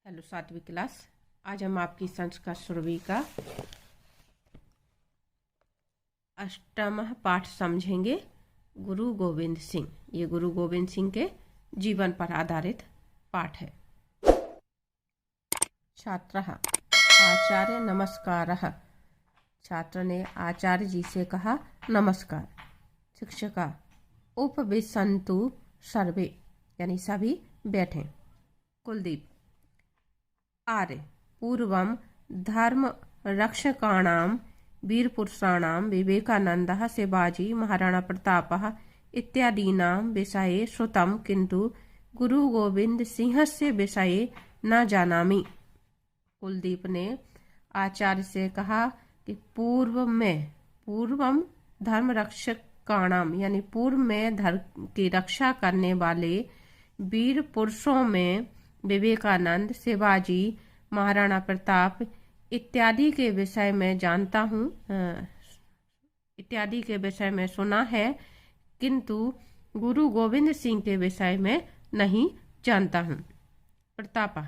Hello सातवीं class. आज हम आपकी संस्कृत सुरभि का अष्टम पाठ समझेंगे। गुरु गोविंद सिंह। ये गुरु गोविंद सिंह के जीवन पर आधारित पाठ है। छात्रः आचार्य नमस्कारः। छात्र ने आचार्य जी से कहा नमस्कार। शिक्षका उपविशन्तु सर्वे, यानी सभी बैठे। कुलदीप आर्य पूर्वं धर्म रक्षकाणां वीरपुरुषाणां विवेकानन्दः शिवाजी महाराणा प्रतापः इत्यादीनां विषये श्रुतं, किन्तु गुरु गोविंद सिंहस्य विषये न जानामि। कुलदीप ने आचार्य से कहा कि पूर्वम धर्म रक्षकाणाम, यानी पूर्व में धर्म की रक्षा करने वाले वीर पुरुषों में विवेकानंद, शिवाजी, महाराणा प्रताप इत्यादि के विषय में जानता हूँ, इत्यादि के विषय में सुना है, किंतु गुरु गोविंद सिंह के विषय में नहीं जानता हूँ। प्रतापः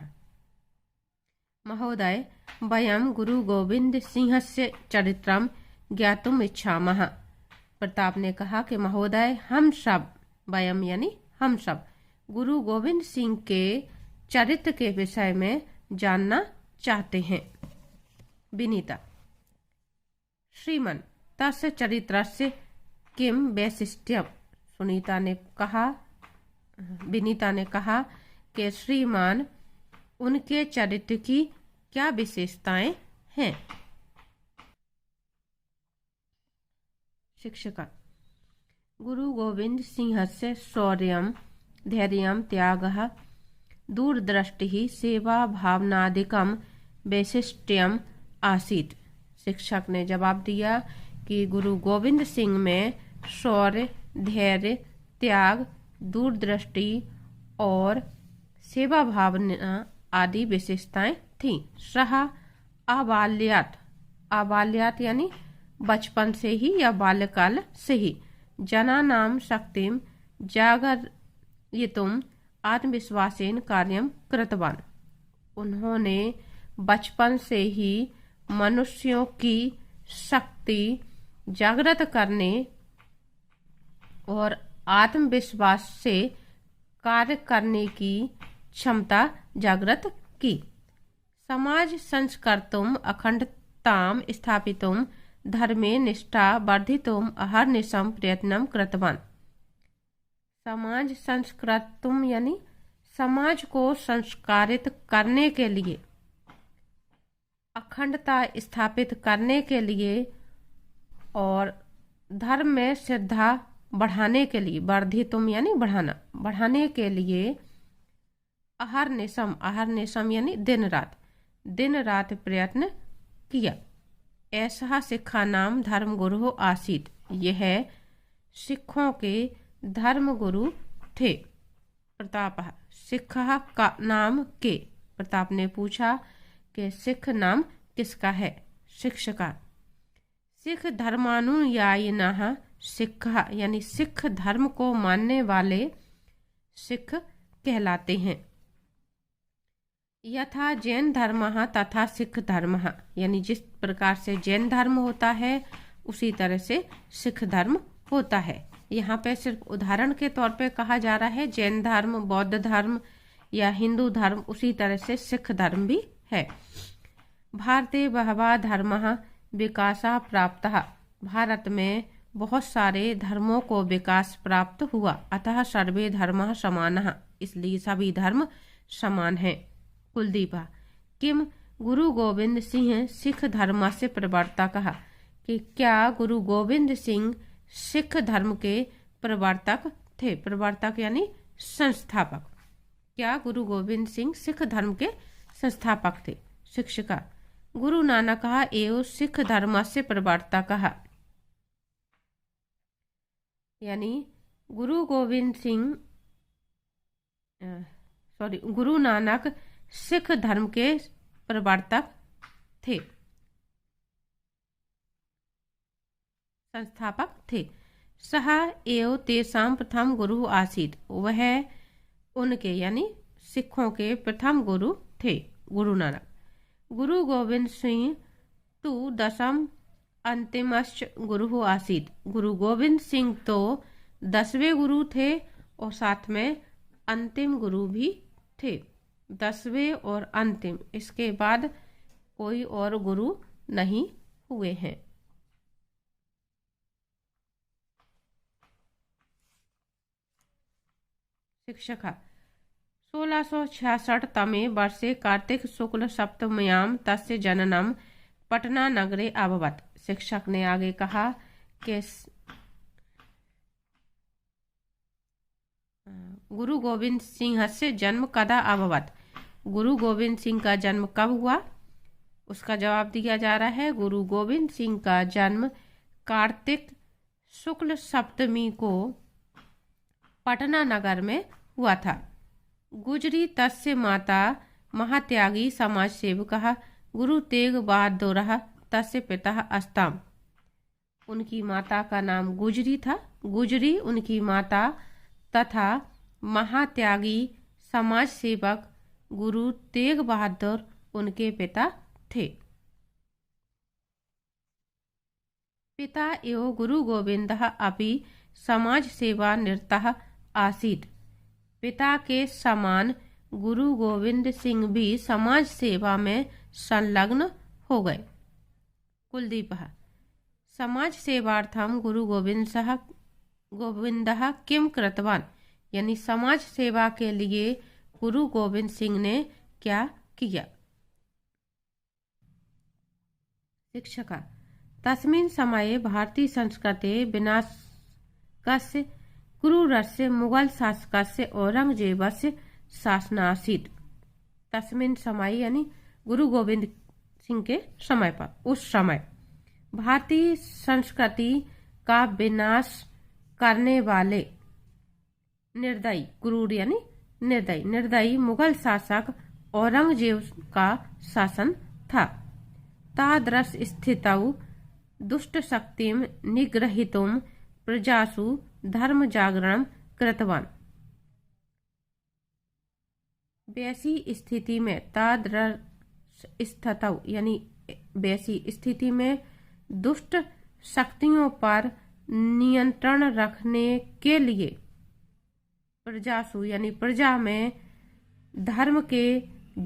महोदय वयं गुरु गोविंद सिंहस्य चरित्रं ज्ञातुम इच्छामः। प्रताप ने कहा कि महोदय हम सब, वयम यानी हम सब, गुरु गोविंद सिंह के चरित्र के विषय में जानना चाहते हैं। विनीता श्रीमन तस्य चरित्रस्य किम वैशिष्ट्यम। विनीता ने कहा कि श्रीमान उनके चरित्र की क्या विशेषताएं हैं। शिक्षका गुरु गोविंद सिंहस्य शौर्यं धैर्यं त्यागः दूरदृष्टिः सेवा भावनादिकं वैशिष्ट्यम आसीत्। शिक्षक ने जवाब दिया कि गुरु गोविंद सिंह में शौर्य, धैर्य, त्याग, दूरदृष्टि और सेवा भावना आदि विशेषताएं थीं। सह आबाल्यात यानी बचपन से ही या बाल्यकाल से ही जनानां शक्तिं जागरयितुं आत्मविश्वासेन कार्यं कृतवान। उन्होंने बचपन से ही मनुष्यों की शक्ति जागृत करने और आत्मविश्वास से कार्य करने की क्षमता जागृत की। समाज संस्कर्तुम अखंडतां स्थापितुम धर्मे निष्ठा वर्धितुम अहर्निशं प्रयत्नं कृतवान। समाज संस्कृतुम यानी समाज को संस्कारित करने के लिए, अखंडता स्थापित करने के लिए और धर्म में श्रद्धा बढ़ाने के लिए, वर्धितुम यानी बढ़ाना, बढ़ाने के लिए अहर्निशम यानी दिन रात प्रयत्न किया। ऐसा सिखा नाम धर्म गुरु आसीत। यह सिखों के धर्म गुरु थे। प्रताप सिख का नाम के। प्रताप ने पूछा कि सिख नाम किसका है। शिक्षका सिख धर्मानुयायिनः सिख यानी सिख धर्म को मानने वाले सिख कहलाते हैं। यथा जैन धर्म तथा सिख धर्म, यानी जिस प्रकार से जैन धर्म होता है उसी तरह से सिख धर्म होता है। यहाँ पे सिर्फ उदाहरण के तौर पे कहा जा रहा है। जैन धर्म, बौद्ध धर्म या हिंदू धर्म, उसी तरह से सिख धर्म भी है। भारते बहवः धर्मः विकासा प्राप्तः। भारत में बहुत सारे धर्मों को विकास प्राप्त हुआ। अतः सर्वे धर्मः समानः, इसलिए सभी धर्म समान हैं। कुलदीप किम गुरु गोविंद सिंह सिख धर्म से प्रवर्तकः, कि क्या गुरु गोविंद सिंह सिख धर्म के प्रवर्तक थे। प्रवर्तक यानी संस्थापक। क्या गुरु गोविंद सिंह सिख धर्म के संस्थापक थे। शिक्षका गुरु नानक एवं सिख धर्म से प्रवर्तकः, यानी गुरु नानक सिख धर्म के प्रवर्तक थे, संस्थापक थे। सह एव तेषां प्रथम गुरु आसीत्। वह उनके यानी सिखों के प्रथम गुरु थे गुरु नानक। गुरु गोविंद सिंह तु दशम अंतिमश्च गुरु आसीत। गुरु गोविंद सिंह तो 10वें गुरु थे और साथ में अंतिम गुरु भी थे। 10वें और अंतिम, इसके बाद कोई और गुरु नहीं हुए हैं। शिक्षक 1666 तमे वर्षे कार्तिक शुक्ल सप्तम्याम तस्य जननम पटना नगरे अभवत्। शिक्षक ने आगे कहा कि गुरु गोविंद सिंह से जन्म कदा अभवत्। गुरु गोविंद सिंह का जन्म कब हुआ? उसका जवाब दिया जा रहा है गुरु गोविंद सिंह का जन्म कार्तिक शुक्ल सप्तमी को पटना नगर में हुआ था। गुजरी तस्य माता महात्यागी समाज सेवकः गुरु तेग बहादुर तस्य पिता अस्ताम। उनकी माता का नाम गुजरी था। गुजरी उनकी माता तथा महात्यागी समाज सेवक गुरु तेग बहादुर उनके पिता थे। पिता एवं गुरु गोविंदः अपि समाज सेवा निरतः आसीत्। पिता के समान गुरु गोविंद सिंह भी समाज सेवा में संलग्न हो गए। कुलदीपः समाज सेवार्थम गुरु गोविंदः किम कृतवान। यानी समाज सेवा के लिए गुरु गोविंद सिंह ने क्या किया? शिक्षक तस्मिन् समये भारतीय संस्कृते विनाशकस्य क्रूरस्य मुगल शासकस्य औरंगजेबस्य शासनासीत्। तस्मिन् समय यानी गुरु गोविंद सिंह के समय पर, उस समय भारतीय संस्कृति का विनाश करने वाले निर्दयी, क्रूर यानी निर्दयी मुगल शासक औरंगजेब का शासन था। तादृश स्थितौ दुष्ट शक्तिं निग्रहीतुं प्रजासु धर्म जागरणं कृतवान्। वैसी स्थिति में तादृश स्थितौ यानी वैसी स्थिति में दुष्ट शक्तियों पर नियंत्रण रखने के लिए प्रजासु यानी प्रजा में धर्म के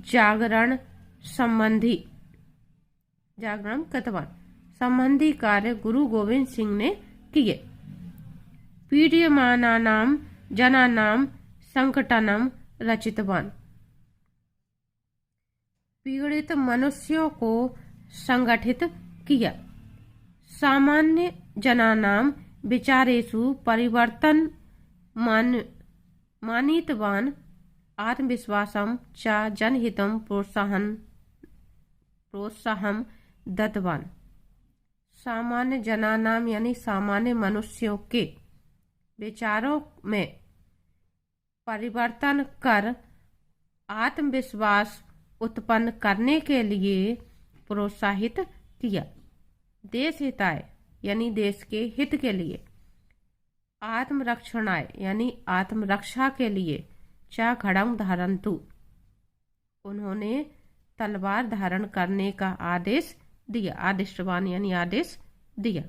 जागरण कृतवान संबंधी कार्य गुरु गोविंद सिंह ने किए। पीड्यमानानां जनानां संकटनं रचितवान। पीड़ित मनुष्यों को संगठित किया। सामान्य जनानां विचारेषु परिवर्तन मानितवान। आत्मविश्वासं च जनहितं प्रोत्साहं दत्तवान। सामान्य जनानाम यानी सामान्य मनुष्यों के विचारों में परिवर्तन कर आत्मविश्वास उत्पन्न करने के लिए प्रोत्साहित किया। देश हिताय यानी देश के हित के लिए। आत्मरक्षणाय यानी आत्मरक्षा के लिए। चा खड़म धारंतु उन्होंने तलवार धारण करने का आदेश दिया। आदिष्टवान यानी आदेश दिया।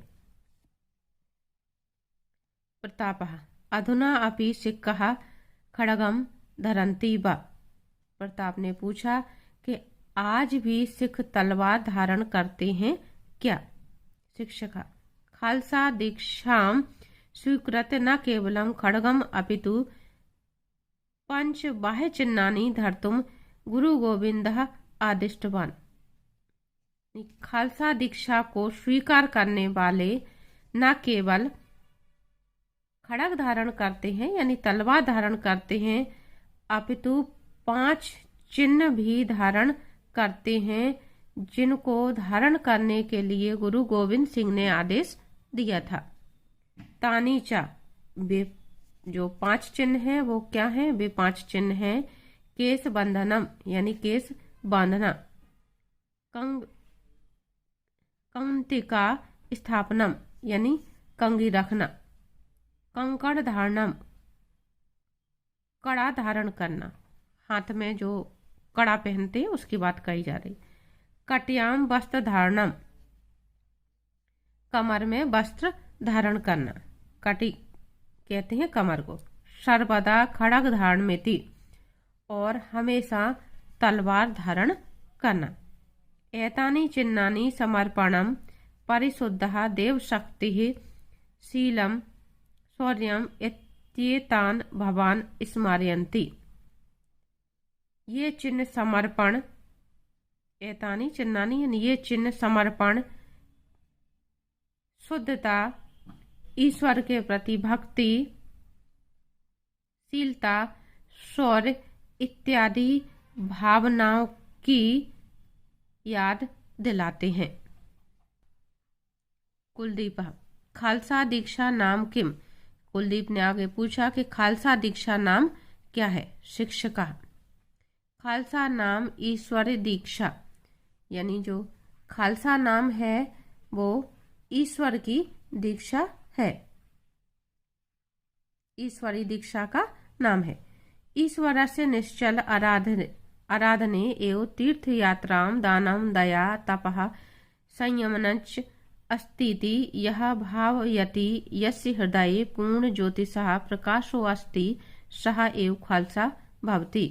प्रतापः अधुना अपि सिक्खः खड्गम धरन्ति वा। प्रताप ने पूछा कि आज भी सिख तलवार धारण करते हैं क्या? शिक्षक खालसा दीक्षां स्वीकृत्य न केवलं खड्गम अपितु पंच बाह्य चिन्हानि धर्तुं गुरु गोविंदः आदिष्टवान। खालसा दीक्षा को स्वीकार करने वाले न केवल खड्ग धारण करते हैं यानी तलवार धारण करते हैं, अपितु 5 चिन्ह भी धारण करते हैं, जिनको धारण करने के लिए गुरु गोविंद सिंह ने आदेश दिया था। तानीचा वे जो 5 चिन्ह हैं वो क्या हैं? वे 5 चिन्ह हैं केश बंधनम यानी केश बांधना, कंटिका स्थापनम यानी कंगी रखना, कंकड़ धारणम कड़ा धारण करना, हाथ में जो कड़ा पहनते हैं उसकी बात कही जा रही। कट्याम वस्त्र धारणम, कमर में वस्त्र धारण करना, कटी कहते हैं कमर को। सर्वदा खड़ग धारण में थी, और हमेशा तलवार धारण करना। एतानि चिन्हानि समर्पणम परिशुद्धः देव शक्ति शीलम शौर्यम इत्येतान भवान स्मरयन्ति। ये चिन्ह समर्पण, एतानि चिन्हानि यानी ये चिन्ह समर्पण, शुद्धता, ईश्वर के प्रति भक्ति, शीलता, शौर्य इत्यादि भावनाओं की याद दिलाते हैं। कुलदीप, खालसा दीक्षा नाम किम। कुलदीप ने आगे पूछा कि खालसा दीक्षा नाम क्या है। शिक्षका, खालसा नाम ईश्वरी दीक्षा, यानी जो खालसा नाम है वो ईश्वर की दीक्षा है, ईश्वरी दीक्षा का नाम है। ईश्वर से निश्चल आराधने एवं तीर्थ यात्राम दानम दया तपः संयमनच अस्तीति यह भावयति यस्य हृदये पूर्ण ज्योतिषः प्रकाशो अस्ति सः एव खालसा भवति।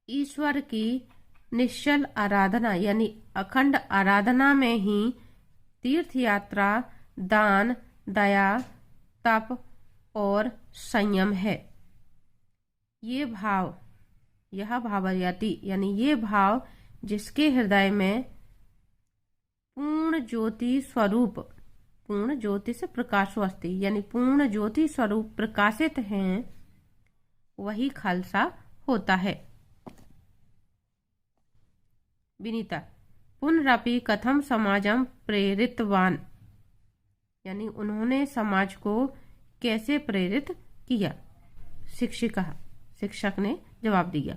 ईश्वर की निश्चल आराधना यानी अखंड आराधना में ही तीर्थ यात्रा, दान, दया, तप और संयम है। ये भाव, यह भावयति यानी ये भाव जिसके हृदय में पूर्ण ज्योति स्वरूप, पूर्ण ज्योति से प्रकाशो अस्ति यानी पूर्ण ज्योति स्वरूप प्रकाशित हैं, वही खालसा होता है। विनीता, पुनरपि कथम समाजम प्रेरितवान, यानी उन्होंने समाज को कैसे प्रेरित किया। शिक्षिका, शिक्षक ने जवाब दिया,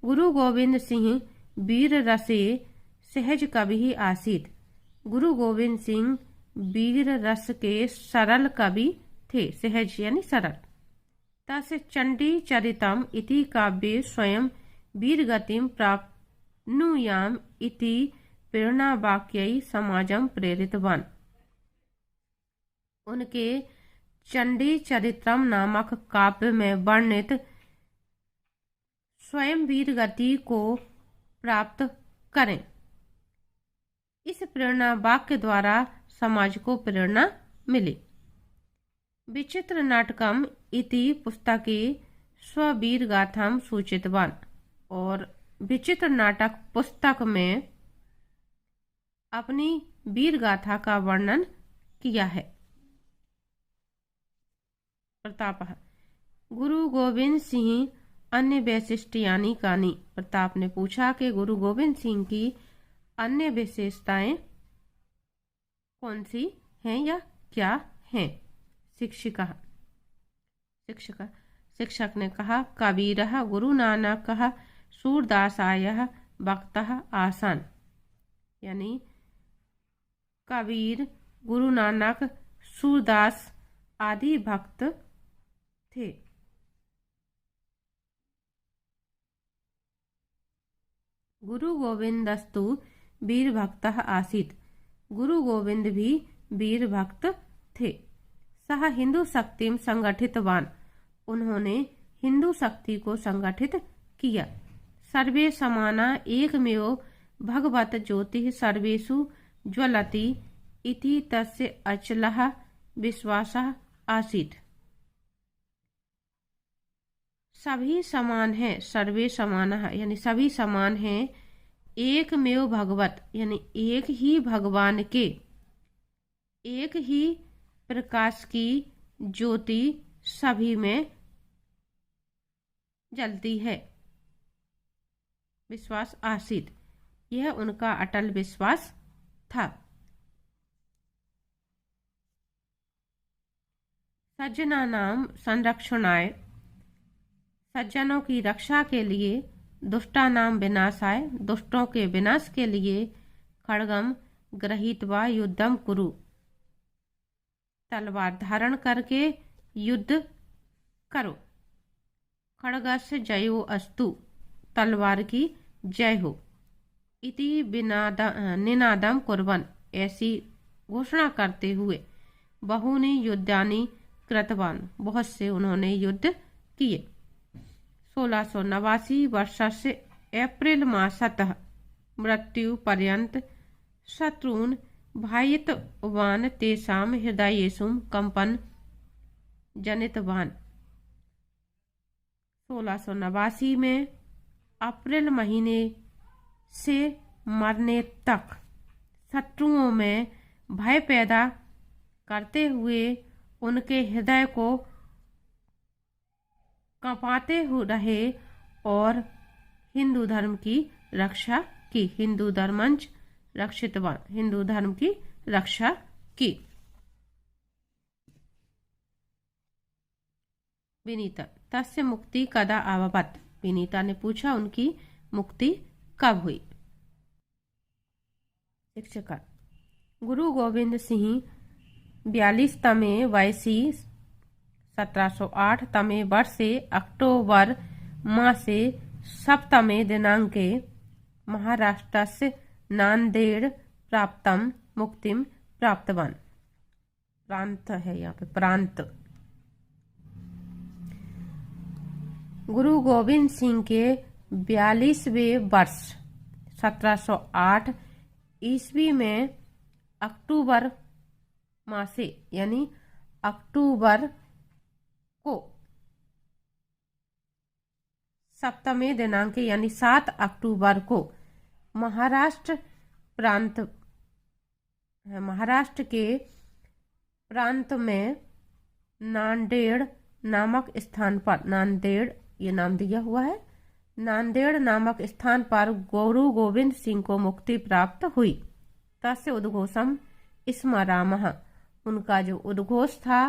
गुरु गोविंद सिंह वीर रसे सहज कवि आसीत। गुरु गोविंद सिंह वीर रस के सरल कवि थे, सहज यानी सरल। तस् चंडी चरितम इति काव्ये स्वयं वीर गतिम प्राप्नुयाम इति प्रेरणा वाक्यै समाजम प्रेरितवान। उनके चंडी चरित्रम नामक काव्य में वर्णित स्वयं वीर गति को प्राप्त करें। इस प्रेरणा वाक्य द्वारा समाज को प्रेरणा मिली। विचित्र नाटकम इति पुस्तके स्ववीर गाथाम सूचितवान, और विचित्र नाटक पुस्तक में अपनी वीर गाथा का वर्णन किया है। प्रताप, गुरु गोविंद सिंह अन्य वैशिष्ट्यानि कानि। प्रताप ने पूछा कि गुरु गोविंद सिंह की अन्य विशेषताएं कौन सी हैं या क्या हैं। शिक्षिका, शिक्षक ने कहा, कबीरः गुरु नानकः सूरदासायः भक्तः आसान, यानी कबीर, गुरु नानक, सूरदास आदि भक्त थे। गुरु गोविंदस्तु वीर भक्तः आसीत। गुरु गोविंद भी वीर भक्त थे। सह हिंदू शक्तिम संगठितवान, उन्होंने हिंदू शक्ति को संगठित किया। सर्वे समाना एकमेव भगवत ज्योतिः सर्वेषु ज्वलति इति तस्य अचलः विश्वासः आसीत्। सभी समान है, सर्वे समानः यानी सभी समान है, एकमेव भगवत यानी एक ही भगवान के, एक ही प्रकाश की ज्योति सभी में जलती है। विश्वास आसीत, यह उनका अटल विश्वास था। सज्जना नाम संरक्षणाय, सज्जनों की रक्षा के लिए, दुष्टा नाम विनाशाय, दुष्टों के विनाश के लिए, खड्गम गृहीत्वा युद्धम कुरु, तलवार धारण करके युद्ध करो। खड्गस्य जयो अस्तु, तलवार की जय हो। इति निनादम कुर्वन्, ऐसी घोषणा करते हुए, बहूनि युद्धानि कृतवान्, बहुत से उन्होंने युद्ध किए। 1689 वर्षस्य एप्रिल मासतः मृत्यु पर्यंत शत्रून् भायितवान्, तेषां हृदयेषु कंपन जनितवान्। 1689 में अप्रैल महीने से मरने तक शत्रुओं में भय पैदा करते हुए उनके हृदय को कांपाते हुए रहे और हिंदू धर्म की रक्षा की। हिंदू धर्मंच रक्षितवान, हिंदू धर्म की रक्षा की। विनीता, तस्य मुक्ति कदा अभवत्? विनीता ने पूछा उनकी मुक्ति कब हुई। शिक्षक, गुरु गोविंद सिंह 42 तमे वयसी 1708 तमे वर्षे अक्टोबर मासे सप्तमे दिनांके महाराष्ट्रस्य नांदेड़ प्राप्तम मुक्तिम प्राप्तवान। प्रांत है यहाँ पे, प्रांत। गुरु गोविंद सिंह के 42वें वर्ष 1708 ईस्वी में अक्टूबर मासे यानी अक्टूबर को सप्तमे दिनांक यानी 7 अक्टूबर को महाराष्ट्र प्रांत, महाराष्ट्र के प्रांत में नांदेड़ नामक स्थान पर, नांदेड़ ये नाम दिया हुआ है, नांदेड़ नामक स्थान पर गुरु गोविंद सिंह को मुक्ति प्राप्त हुई। तस्य उद्घोषम स्मरामः, उनका जो उद्घोष था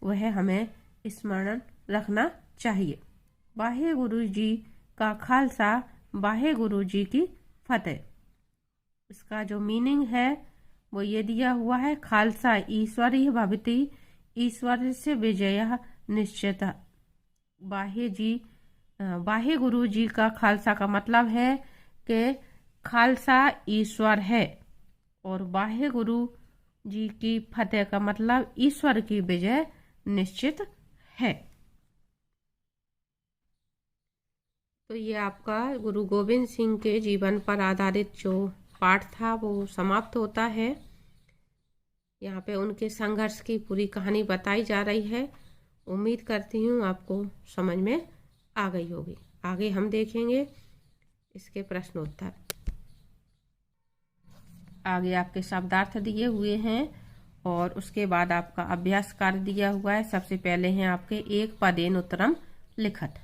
वह हमें स्मरण रखना चाहिए। वाहे गुरु जी का खालसा, वाहे गुरु जी की फतेह। इसका जो मीनिंग है वो ये दिया हुआ है, खालसा ईश्वरीय भवति, ईश्वर से विजय निश्चित। वाहे गुरु जी का खालसा का मतलब है कि खालसा ईश्वर है और वाहे गुरु जी की फतेह का मतलब ईश्वर की विजय निश्चित है। तो ये आपका गुरु गोविंद सिंह के जीवन पर आधारित जो पाठ था वो समाप्त होता है। यहाँ पे उनके संघर्ष की पूरी कहानी बताई जा रही है। उम्मीद करती हूँ आपको समझ में आ गई होगी। आगे हम देखेंगे इसके प्रश्नोत्तर। आगे आपके शब्दार्थ दिए हुए हैं और उसके बाद आपका अभ्यास कार्य दिया हुआ है। सबसे पहले हैं आपके एक पदेन उत्तरम लिखत।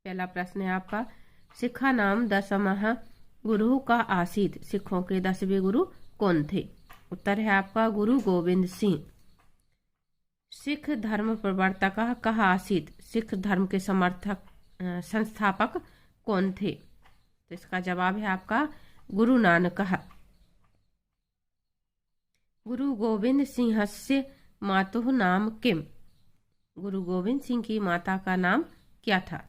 पहला प्रश्न है आपका, सिखा नाम दशमः गुरु का आसीत, सिखों के 10वें गुरु कौन थे? उत्तर है आपका गुरु गोविंद सिंह। सिख धर्म प्रवर्तक कह आसीत, सिख धर्म के समर्थक संस्थापक कौन थे? तो इसका जवाब है आपका गुरु नानक। गुरु गोविंद सिंहस्य मातुः नाम किम, गुरु गोविंद सिंह की माता का नाम क्या था?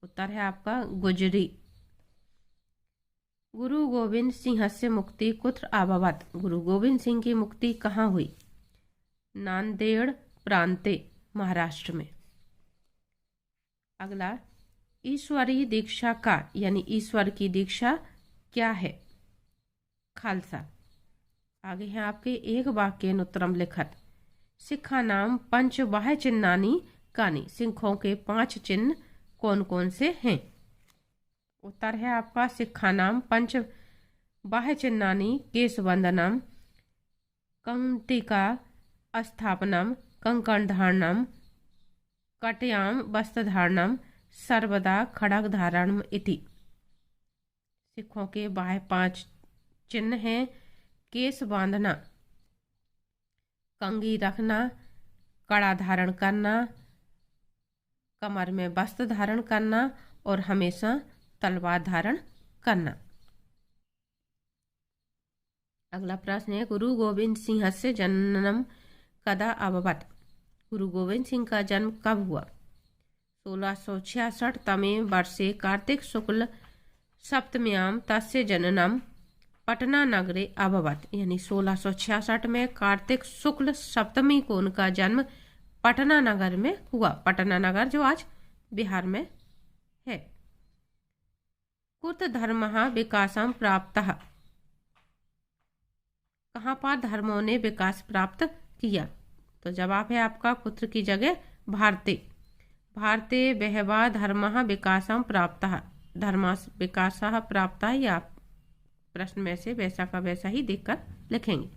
उत्तर है आपका गुजरी। गुरु गोविंद सिंहस्य मुक्ति कुत्र अभवत्, गुरु गोविंद सिंह की मुक्ति कहाँ हुई? नांदेड़ प्रांते, महाराष्ट्र में। अगला, ईश्वरीय दीक्षा का यानी ईश्वर की दीक्षा क्या है? खालसा। आगे हैं आपके एक वाक्य उत्तरम लिखत। सिखा नाम पंच बाह्य चिन्हानी कानी, सिखों के 5 चिन्ह कौन कौन से हैं? उत्तर है आपका सिखा नाम पंच बाह्य चिन्हानी केशवंदनम, कंटिका स्थापनम, कंकण धारणम, कटयाम वस्त्र धारणम, सर्वदा खड़ग धारणम इति। सिखों के बाह्य 5 चिन्ह हैं, केस बांधना, कंगी रखना, कड़ा धारण करना, कमर में वस्त्र धारण करना और हमेशा तलवार धारण करना। अगला प्रश्न है, गुरु गोविंद सिंह से जन्म कदा अभवत्, गुरु गोविंद सिंह का जन्म कब हुआ? 1666 तमे वर्षे कार्तिक शुक्ल सप्तम्यां तस्य जननम पटना नगरे अभवत, यानी 1666 में कार्तिक शुक्ल सप्तमी को उनका जन्म पटना नगर में हुआ। पटना नगर जो आज बिहार में है। कुत धर्मः विकासम प्राप्तः, कहाँ पर धर्मों ने विकास प्राप्त किया? तो जवाब है आपका कुत्र की जगह भारते। भारते बहवा धर्मः विकासम प्राप्तः, धर्मास विकासः प्राप्तः, या प्रश्न में से वैसा का वैसा ही देखकर लिखेंगे।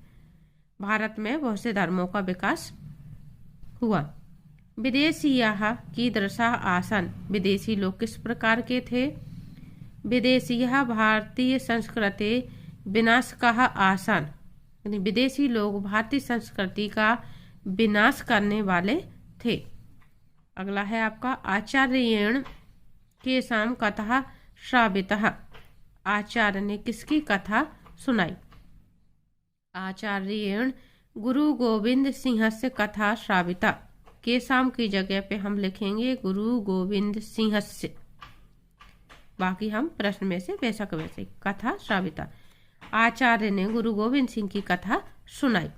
भारत में बहुत से धर्मों का विकास हुआ। विदेशीयाः कीदृशाः आसन्, विदेशी लोग किस प्रकार के थे? विदेशीयाः भारतीय संस्कृति विनाशकाः आसन्, यानी विदेशी लोग भारतीय संस्कृति का विनाश करने वाले थे। अगला है आपका आचार्येण केषां कथा श्रावितः, आचार्य ने किसकी कथा सुनाई? आचार्येण गुरु गोविंद सिंहस्य कथा श्राविता, केषां की जगह पे हम लिखेंगे गुरु गोविंद सिंहस्य, बाकी हम प्रश्न में से वैसा का वैसे कथा श्राविता। आचार्य ने गुरु गोविंद सिंह की कथा सुनाई।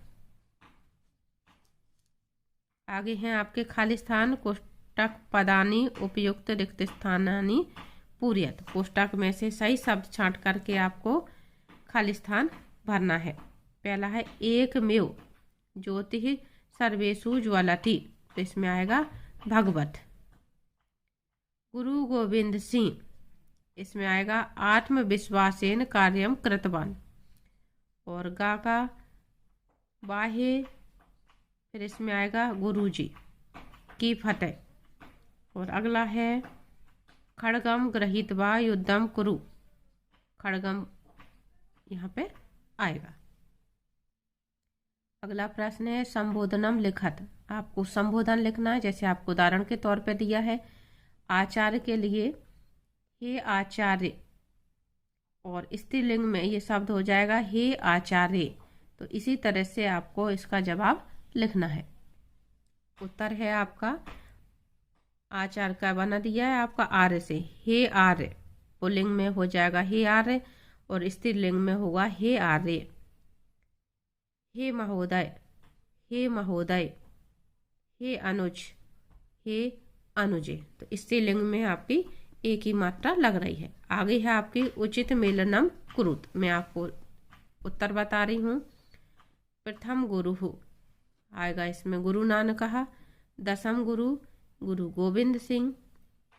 आगे हैं आपके खाली स्थान, कोष्टक पदानी उपयुक्त रिक्त स्थानानि पूर्यत, कोष्टक में से सही शब्द छांट करके आपको खाली स्थान भरना है। पहला है एकमेव ज्योति सर्वेषु ज्वलति, तो इसमें आएगा भगवत। गुरु गोविंद सिंह, इसमें आएगा आत्मविश्वासेन कार्यम कृतवान। और गा का बाहे, फिर इसमें आएगा गुरुजी की फतेह। और अगला है खड़गम गृहीत्वा युद्धम कुरु, खड़गम यहाँ पे आएगा। अगला प्रश्न है संबोधनम लिखत, आपको संबोधन लिखना है। जैसे आपको उदाहरण के तौर पे दिया है आचार्य के लिए हे आचार्य, और स्त्रीलिंग में ये शब्द हो जाएगा हे आचार्य। तो इसी तरह से आपको इसका जवाब लिखना है। उत्तर है आपका आचार्य का बना दिया है आपका आर्य से, हे आर्य। पुल्लिंग में हो जाएगा हे आर्य और स्त्रीलिंग में होगा हे आर्य। हे महोदय, हे महोदय, हे अनुज, हे अनुजे। तो स्त्रीलिंग में आपकी एक ही मात्रा लग रही है। आगे है आपकी उचित मेलनम कुरुत, मैं आपको उत्तर बता रही हूँ। प्रथम गुरु आएगा, इसमें गुरु नानक कहा। दसम गुरु गुरु गोविंद सिंह।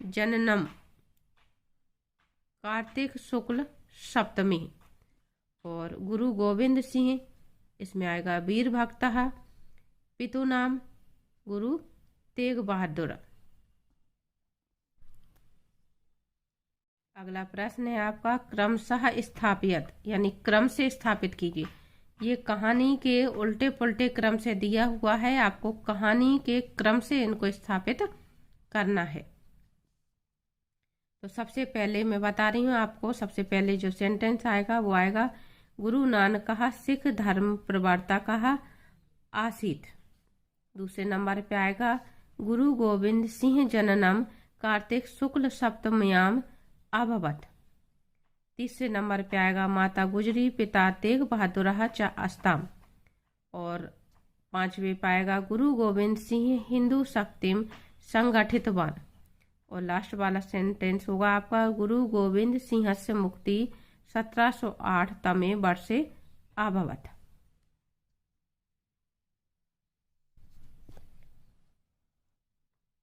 जननम कार्तिक शुक्ल सप्तमी। और गुरु गोविंद सिंह, इसमें आएगा वीर भक्त। पितु नाम गुरु तेग बहादुर। अगला प्रश्न है आपका क्रमशः स्थापित, यानी क्रम से स्थापित कीजिए। ये कहानी के उल्टे पुल्टे क्रम से दिया हुआ है, आपको कहानी के क्रम से इनको स्थापित करना है। तो सबसे पहले मैं बता रही हूँ आपको, सबसे पहले जो सेंटेंस आएगा वो आएगा गुरु नानक सिख धर्म प्रवर्तक आसीत। दूसरे नंबर पे आएगा गुरु गोविंद सिंह जननम कार्तिक शुक्ल सप्तम्याम अभवत। तीसरे नंबर पे आएगा माता गुजरी पिता तेग बहादुर च अस्ताम। और पांचवे पे आएगा गुरु गोविंद सिंह हिंदू शक्तिम संगठितवान। और लास्ट वाला सेंटेंस होगा आपका गुरु गोविंद सिंह से मुक्ति 1708 तमे वर्षे अभवत।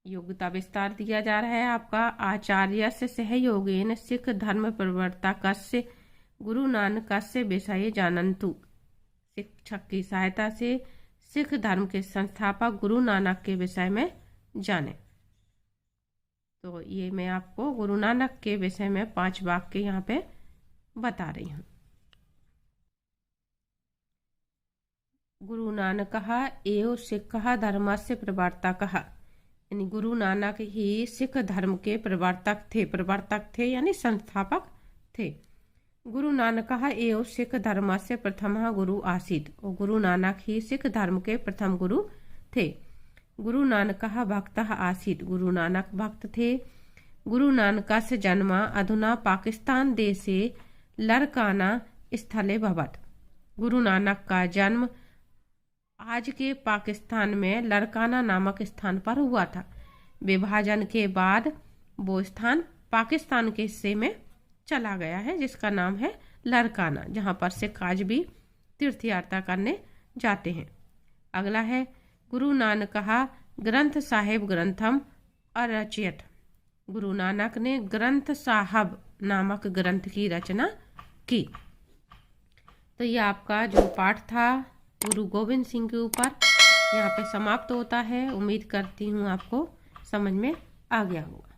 योग्यता विस्तार दिया जा रहा है आपका आचार्य से सहयोगेन सिख धर्म प्रवर्तकस्य गुरु नानकस्य विषय जानन्तु। शिक्षक की सहायता से सिख धर्म के संस्थापक गुरु नानक के विषय में जाने। तो ये मैं आपको गुरु नानक के विषय में 5 वाक्य यहाँ पे बता रही हूँ। गुरु नानक एवं सिख धर्मस्य प्रवर्तकः, यानी गुरु नानक ही सिख धर्म के प्रवर्तक थे यानी संस्थापक थे। गुरु नानक एवं सिख धर्म से प्रथम गुरु आसीत, और गुरु नानक ही सिख धर्म के प्रथम गुरु थे। गुरु नानकः भक्तः आसीत्, गुरु नानक भक्त थे। गुरु नानकस्य जन्म अधुना पाकिस्तान देशे लरकाना स्थले भवत्, गुरु नानक का जन्म आज के पाकिस्तान में लरकाना नामक स्थान पर हुआ था। विभाजन के बाद वो स्थान पाकिस्तान के हिस्से में चला गया है जिसका नाम है लरकाना, जहाँ पर सिख आज भी तीर्थ यात्रा करने जाते हैं। अगला है गुरु नानकः ग्रंथ साहिब ग्रंथम अरचयत, गुरु नानक ने ग्रंथ साहब नामक ग्रंथ की रचना की। तो ये आपका जो पाठ था गुरु गोविंद सिंह के ऊपर यहाँ पे समाप्त होता है। उम्मीद करती हूँ आपको समझ में आ गया होगा।